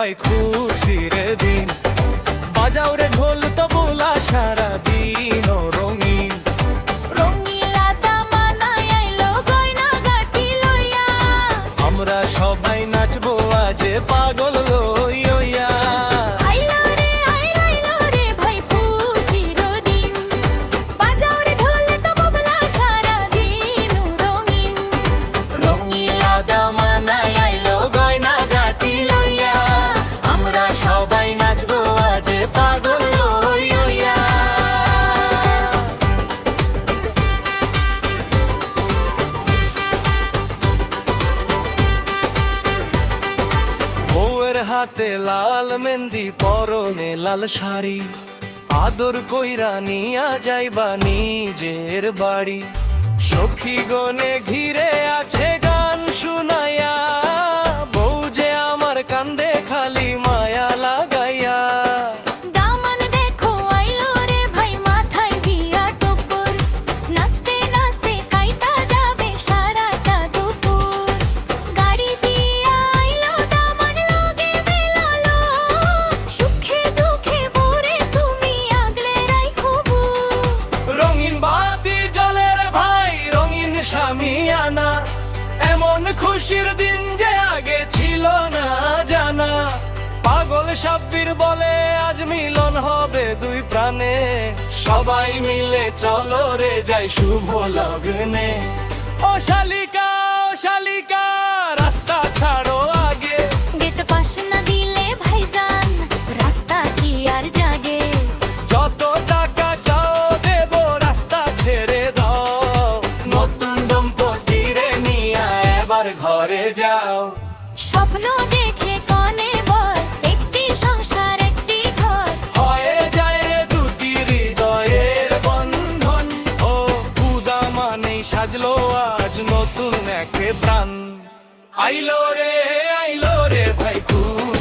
ভাই খুশির দিন, বাজাও রে ঢোল তবলা সারা দিন ও রঙিন। রঙিলা দামানায় আইলো গয়না গাটি লইয়া, আমরা সবাই নাচবো আজ পাগল লইয়া। আইলো রে ভাই খুশির দিন, বাজাও রে ঢোল তবলা সারা দিন রঙিন। রঙিলা দামানায় আইলো গয়না গাটি লইয়া, আমরা সবাই নাচবো আজ পাগল লইয়া। বউয়ের হাতে লাল মেহেন্দি, পরনে লাল শাড়ি, আদর কইরা নিয়া যাইবা নিজের বাড়ি। সখী গনে ঘিরে আছে গান শুনাইয়া, বউ যে আমার কান্দে খালি মায়া লাগাইয়া। দামান দেখো আইলো রে ভাই মাথায় দিয়া টুকুর, নাচতে নাচতে কাইতা যাবে সারাটা দুপুর। গাড়ি দিয়া আইলো দামান লগে মেলালো, সুখে দুঃখে ভরে তুমি আগলে রাইখো বুক। রঙিন বাতি জ্বলে রে ভাই, রঙিন শামিয়ানা, এমন খুশির দিন যে আগে ছিল না জানা। পাগল সাব্বির বলে আজ মিলন হবে দুই প্রাণে, সবাই মিলে চলো রে যাই শুভ লগ্নে। ও শালিকা ও শালিকা, রাস্তা ছাড়ো আগে, গেট পাশ না দিলে ভাইজান রাস্তা কি আর জাগে। যত টাকা চাও দেব রাস্তা ছেড়ে দাও। নতুন দম্পতি রে নিয়া এবার ঘরে যাও। স্বপ্ন দেখে কনে বল একটি সংসার একটি ঘর, হয়ে যায় রে দুটি হৃদয়ের বন্ধন। ও খুদা মানেই সাজলো আজ নতুন এক প্রাণ। আইলো রে ভাই খুশি।